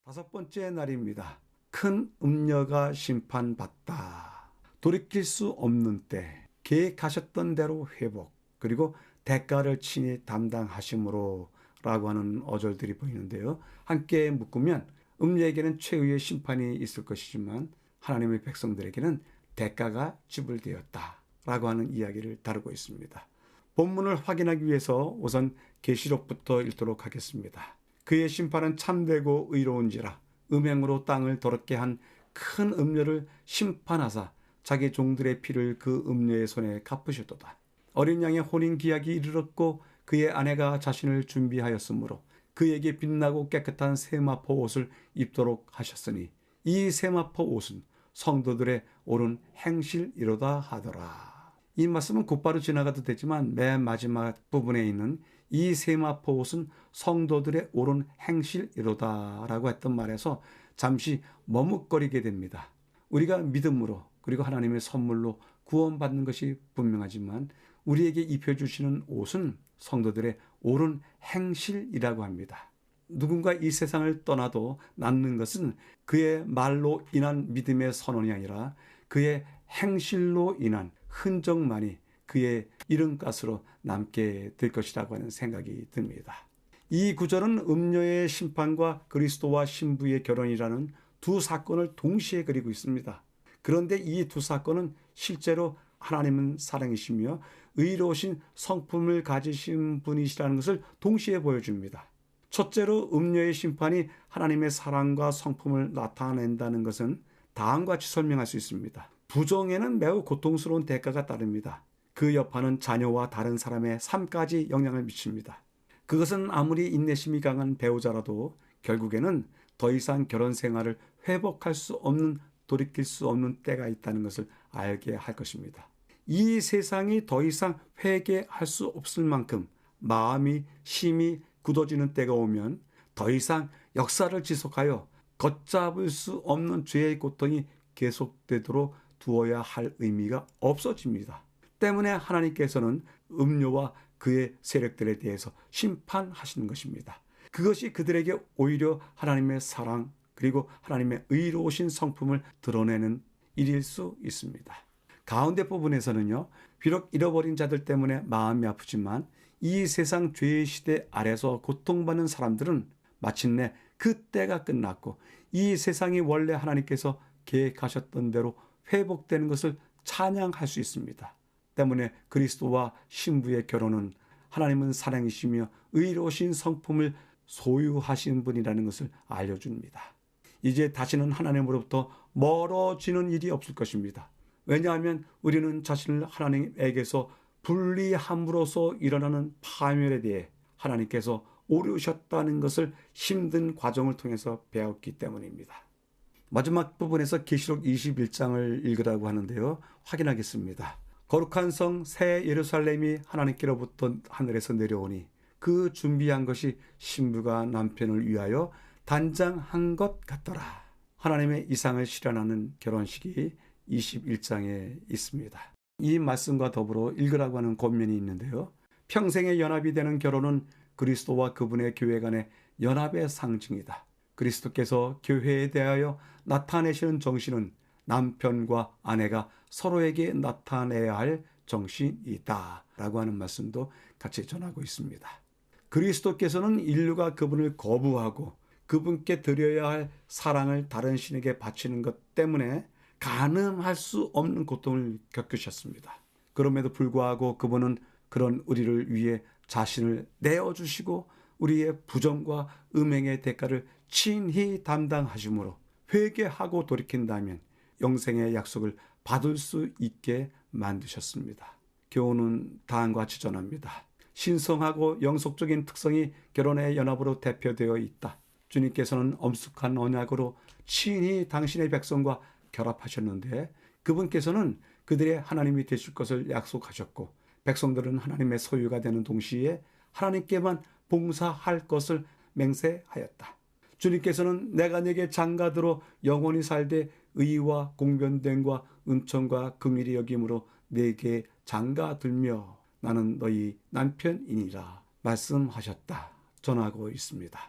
5번째 날입니다. 큰 음녀가 심판받다. 돌이킬 수 없는 때, 계획하셨던 대로 회복, 그리고 대가를 친히 담당하심으로 라고 하는 어절들이 보이는데요. 함께 묶으면 음녀에게는 최후의 심판이 있을 것이지만 하나님의 백성들에게는 대가가 지불되었다 라고 하는 이야기를 다루고 있습니다. 본문을 확인하기 위해서 우선 계시록부터 읽도록 하겠습니다. 그의 심판은 참되고 의로운지라 음행으로 땅을 더럽게 한 큰 음녀를 심판하사 자기 종들의 피를 그 음녀의 손에 갚으셨도다. 어린 양의 혼인 기약이 이르렀고 그의 아내가 자신을 준비하였으므로 그에게 빛나고 깨끗한 세마포 옷을 입도록 하셨으니 이 세마포 옷은 성도들의 옳은 행실이로다 하더라. 이 말씀은 곧바로 지나가도 되지만 맨 마지막 부분에 있는 이 세마포 옷은 성도들의 옳은 행실이로다 라고 했던 말에서 잠시 머뭇거리게 됩니다. 우리가 믿음으로 그리고 하나님의 선물로 구원받는 것이 분명하지만 우리에게 입혀주시는 옷은 성도들의 옳은 행실이라고 합니다. 누군가 이 세상을 떠나도 남는 것은 그의 말로 인한 믿음의 선언이 아니라 그의 행실로 인한 흔적만이 그의 이름값으로 남게 될 것이라고 하는 생각이 듭니다. 이 구절은 음녀의 심판과 그리스도와 신부의 결혼이라는 두 사건을 동시에 그리고 있습니다. 그런데 이 두 사건은 실제로 하나님은 사랑이시며 의로우신 성품을 가지신 분이시라는 것을 동시에 보여줍니다. 첫째로 음녀의 심판이 하나님의 사랑과 성품을 나타낸다는 것은 다음과 같이 설명할 수 있습니다. 부정에는 매우 고통스러운 대가가 따릅니다. 그 여파는 자녀와 다른 사람의 삶까지 영향을 미칩니다. 그것은 아무리 인내심이 강한 배우자라도 결국에는 더 이상 결혼 생활을 회복할 수 없는, 돌이킬 수 없는 때가 있다는 것을 알게 할 것입니다. 이 세상이 더 이상 회개할 수 없을 만큼 마음이 심히 굳어지는 때가 오면 더 이상 역사를 지속하여 걷잡을 수 없는 죄의 고통이 계속되도록 두어야 할 의미가 없어집니다. 때문에 하나님께서는 음료와 그의 세력들에 대해서 심판하시는 것입니다. 그것이 그들에게 오히려 하나님의 사랑 그리고 하나님의 의로우신 성품을 드러내는 일일 수 있습니다. 가운데 부분에서는요, 비록 잃어버린 자들 때문에 마음이 아프지만 이 세상 죄의 시대 아래서 고통받는 사람들은 마침내 그 때가 끝났고 이 세상이 원래 하나님께서 계획하셨던 대로 회복되는 것을 찬양할 수 있습니다. 때문에 그리스도와 신부의 결혼은 하나님은 사랑이시며 의로우신 성품을 소유하신 분이라는 것을 알려줍니다. 이제 다시는 하나님으로부터 멀어지는 일이 없을 것입니다. 왜냐하면 우리는 자신을 하나님에게서 분리함으로써 일어나는 파멸에 대해 하나님께서 오르셨다는 것을 힘든 과정을 통해서 배웠기 때문입니다. 마지막 부분에서 계시록 21장을 읽으라고 하는데요. 확인하겠습니다. 거룩한 성 새 예루살렘이 하나님께로부터 하늘에서 내려오니 그 준비한 것이 신부가 남편을 위하여 단장한 것 같더라. 하나님의 이상을 실현하는 결혼식이 21장에 있습니다. 이 말씀과 더불어 읽으라고 하는 권면이 있는데요. 평생의 연합이 되는 결혼은 그리스도와 그분의 교회 간의 연합의 상징이다. 그리스도께서 교회에 대하여 나타내시는 정신은 남편과 아내가 서로에게 나타내야 할 정신이다 라고 하는 말씀도 같이 전하고 있습니다. 그리스도께서는 인류가 그분을 거부하고 그분께 드려야 할 사랑을 다른 신에게 바치는 것 때문에 가늠할 수 없는 고통을 겪으셨습니다. 그럼에도 불구하고 그분은 그런 우리를 위해 자신을 내어주시고 우리의 부정과 음행의 대가를 친히 담당하심으로 회개하고 돌이킨다면 영생의 약속을 받을 수 있게 만드셨습니다. 교훈은 다음과 같이 전합니다. 신성하고 영속적인 특성이 결혼의 연합으로 대표되어 있다. 주님께서는 엄숙한 언약으로 친히 당신의 백성과 결합하셨는데 그분께서는 그들의 하나님이 되실 것을 약속하셨고 백성들은 하나님의 소유가 되는 동시에 하나님께만 봉사할 것을 맹세하였다. 주님께서는 내가 네게 장가들어 영원히 살되 의와 공변됨과 은총과 긍휼이 여김으로 네게 장가들며 나는 너희 남편이니라 말씀하셨다 전하고 있습니다.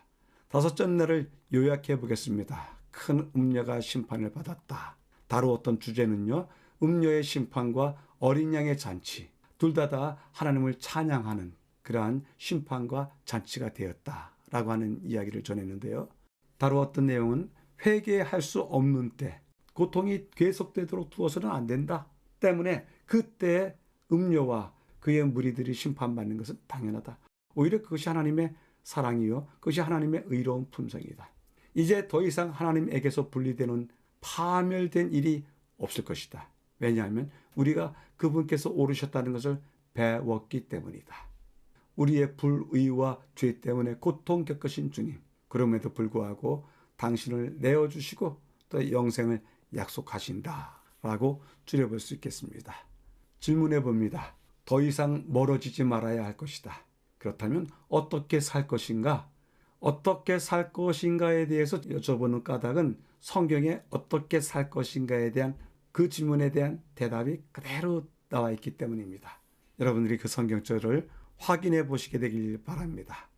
5 전례를 요약해 보겠습니다. 큰 음녀가 심판을 받았다. 다루었던 주제는요, 음녀의 심판과 어린 양의 잔치, 둘 다 하나님을 찬양하는 그러한 심판과 잔치가 되었다라고 하는 이야기를 전했는데요. 다루었던 내용은 회개할 수 없는 때, 고통이 계속되도록 두어서는 안 된다. 때문에 그때 음녀와 그의 무리들이 심판받는 것은 당연하다. 오히려 그것이 하나님의 사랑이요, 그것이 하나님의 의로운 품성이다. 이제 더 이상 하나님에게서 분리되는 파멸된 일이 없을 것이다. 왜냐하면 우리가 그분께서 오르셨다는 것을 배웠기 때문이다. 우리의 불의와 죄 때문에 고통 겪으신 주님, 그럼에도 불구하고 당신을 내어주시고 또 영생을 약속하신다라고 줄여볼 수 있겠습니다. 질문해 봅니다. 더 이상 멀어지지 말아야 할 것이다. 그렇다면 어떻게 살 것인가? 어떻게 살 것인가에 대해서 여쭤보는 까닭은 성경에 어떻게 살 것인가에 대한 그 질문에 대한 대답이 그대로 나와 있기 때문입니다. 여러분들이 그 성경절을 확인해 보시게 되길 바랍니다.